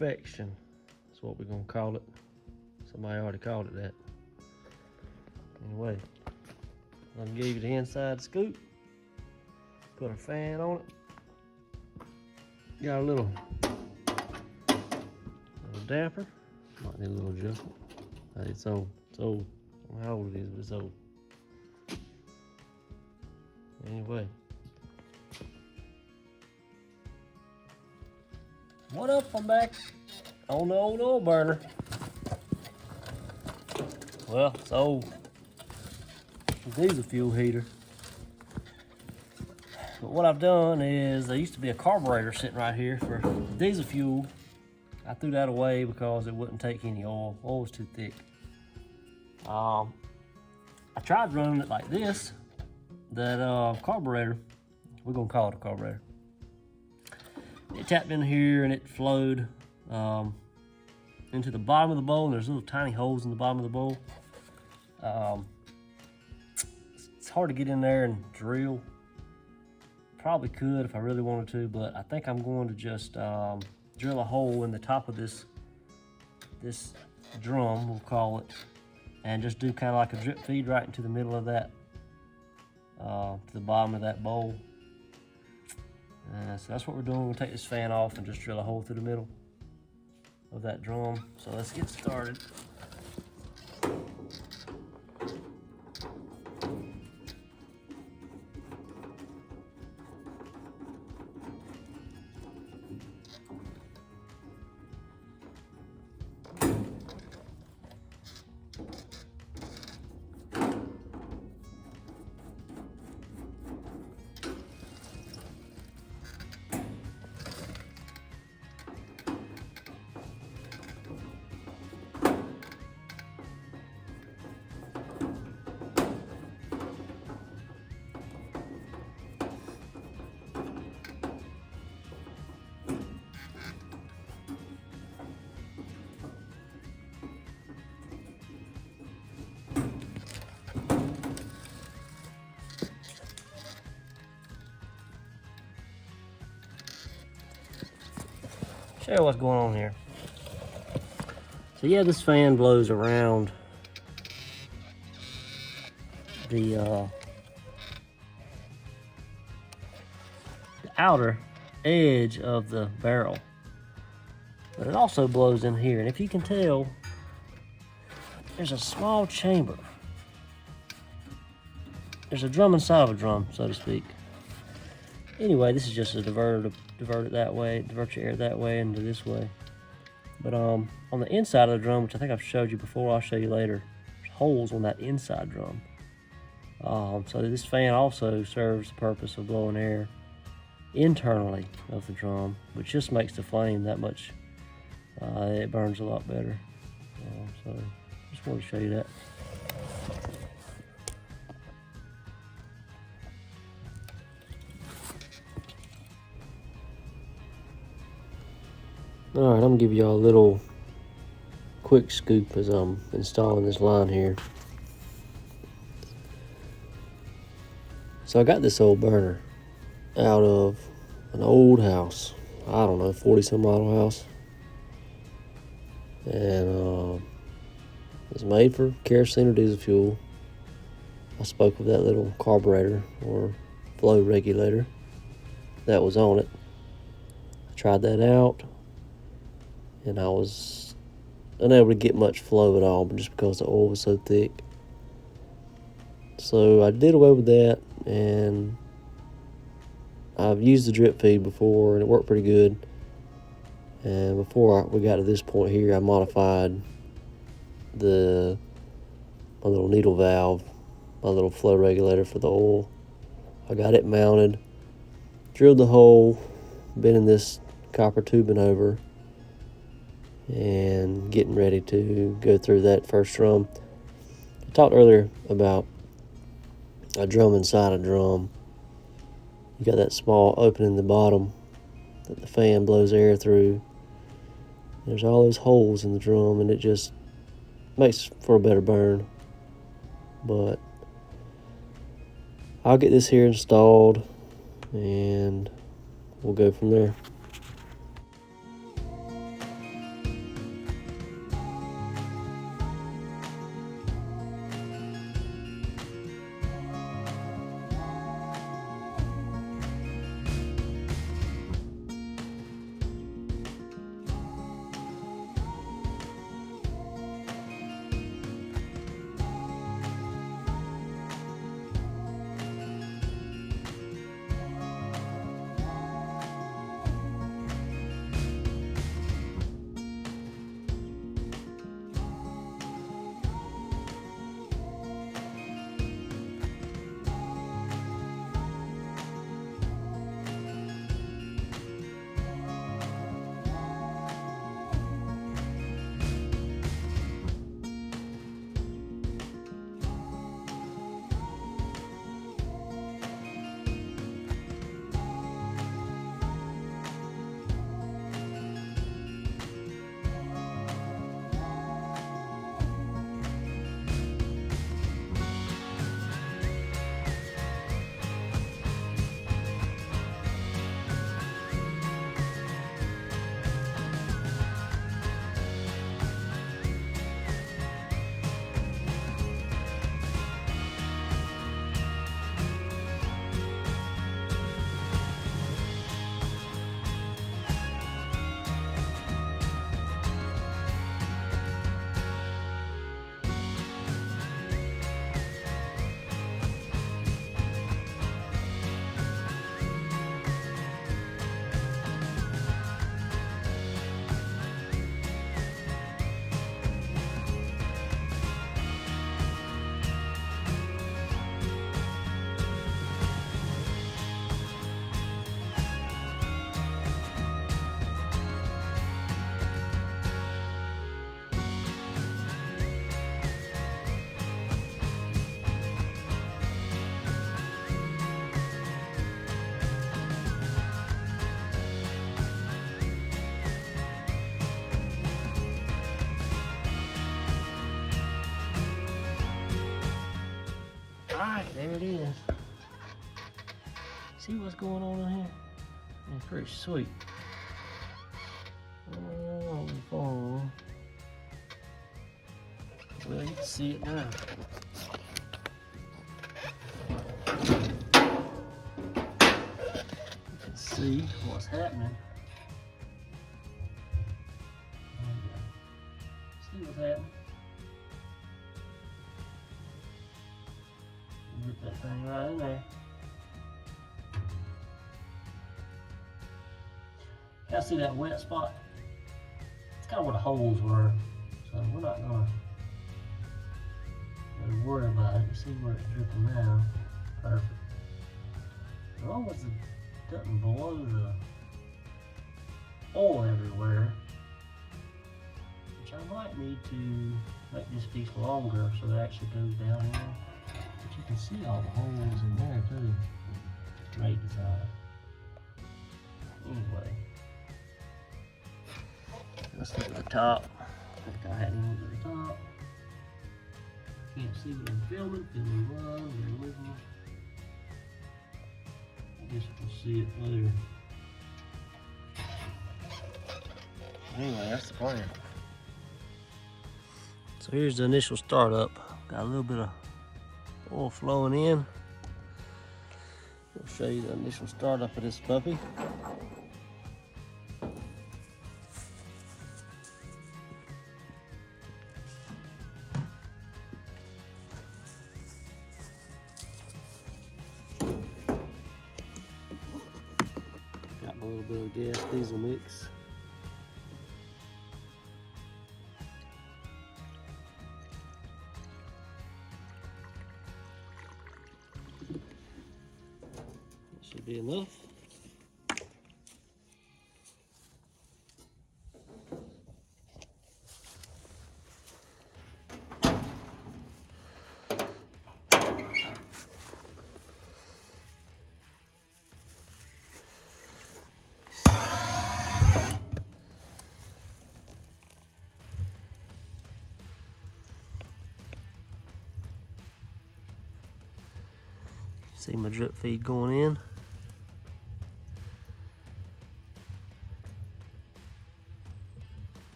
Perfection. That's what we're gonna call it. Somebody already called it that. Anyway, I'm gonna give you the inside scoop. Put a fan on it. Got a little damper. Might need a little adjustment. It's old. It's old. I don't know how old it is, but it's old. Anyway. What up? I'm back on the old oil burner. Well, it's old. Diesel fuel heater. But what I've done is, there used to be a carburetor sitting right here for diesel fuel. I threw that away because it wouldn't take any oil. Oil was too thick. I tried running it like this. That carburetor, we're gonna call it a carburetor. It tapped in here and it flowed into the bottom of the bowl. And there's little tiny holes in the bottom of the bowl. It's hard to get in there and drill. Probably could if I really wanted to, but I think I'm going to just drill a hole in the top of this drum, we'll call it, and just do kind of like a drip feed right into the middle of that, to the bottom of that bowl. So that's what we're doing. We're gonna take this fan off and just drill a hole through the middle of that drum. So let's get started. Show you what's going on here. So yeah, this fan blows around the outer edge of the barrel, but it also blows in here. And if you can tell, there's a small chamber. There's a drum inside of a drum, so to speak. Anyway, this is just a diverter to divert it that way, divert your air that way into this way. But on the inside of the drum, which I think I've showed you before, I'll show you later, there's holes on that inside drum. So this fan also serves the purpose of blowing air internally of the drum, which just makes the flame that much, it burns a lot better. So just wanted to show you that. All right, I'm gonna give y'all a little quick scoop as I'm installing this line here. So I got this old burner out of an old house. I don't know, 40-some model house. And it's made for kerosene or diesel fuel. I spoke with that little carburetor or flow regulator that was on it. I tried that out, and I was unable to get much flow at all, but just because the oil was so thick. So I did away with that, and I've used the drip feed before, and it worked pretty good. And before we got to this point here, I modified my little needle valve, my little flow regulator for the oil. I got it mounted, drilled the hole, bending this copper tubing over, and getting ready to go through that first drum. I talked earlier about a drum inside a drum. You got that small opening in the bottom that the fan blows air through. There's all those holes in the drum, and it just makes for a better burn. But I'll get this here installed, and we'll go from there. Alright, there it is. See what's going on in here? It's pretty sweet. Oh, well, you can see it now. You can see what's happening. See what's happening? Get that thing right in there. Y'all see that wet spot? It's kind of where the holes were, so we're not gonna really worry about it. You see where it's dripping now? Perfect. As long as it doesn't blow the oil everywhere, which I might need to make this piece longer so it actually goes down in there. But you can see all the holes in there too. Great design. Anyway, let's look at the top. I think I had him look at the top. Can't see what I'm filming. Filming live and living. I guess we'll see it later. Anyway, that's the plan. So here's the initial startup. Got a little bit of oil flowing in. I'll show you the initial startup of this puppy. Got a little bit of gas diesel mix. Should be enough. See my drip feed going in.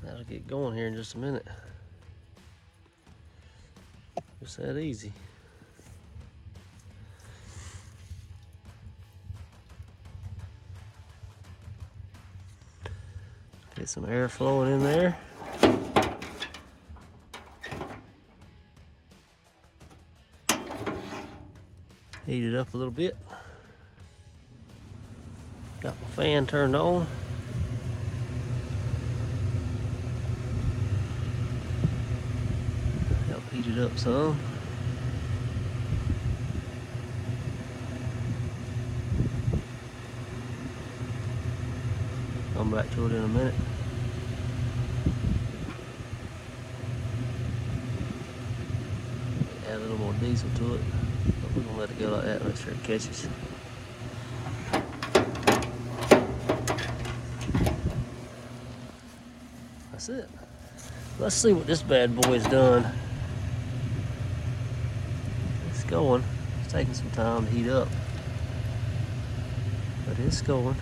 That'll get going here in just a minute. Just that easy. Get some air flowing in there. Heat it up a little bit. Got my fan turned on. Help heat it up some. Come back to it in a minute. Add a little more diesel to it. But we're gonna let it go like that, make sure it catches. That's it. Let's see what this bad boy's done. It's going. It's taking some time to heat up. But it's going.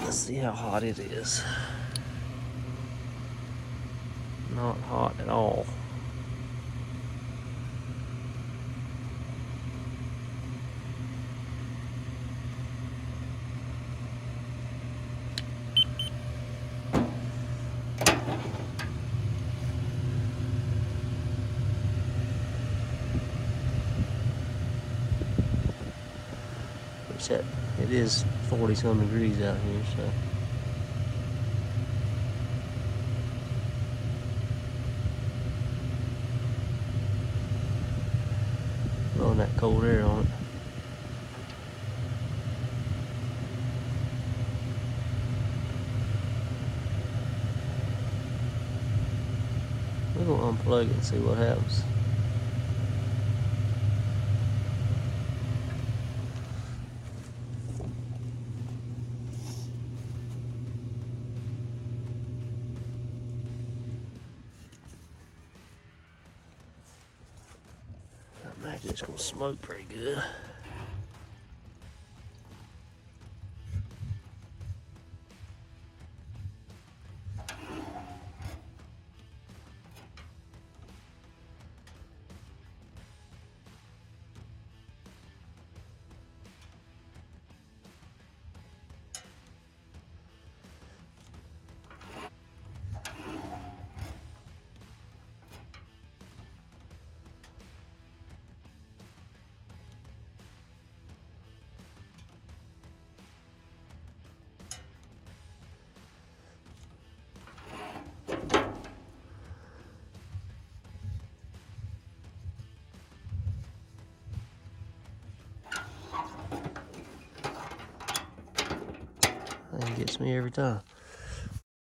Let's see how hot it is. Not hot at all. It is 40-some degrees out here, so. Blowing that cold air on it. We're gonna unplug it and see what happens. I think it's gonna smoke pretty good. That gets me every time.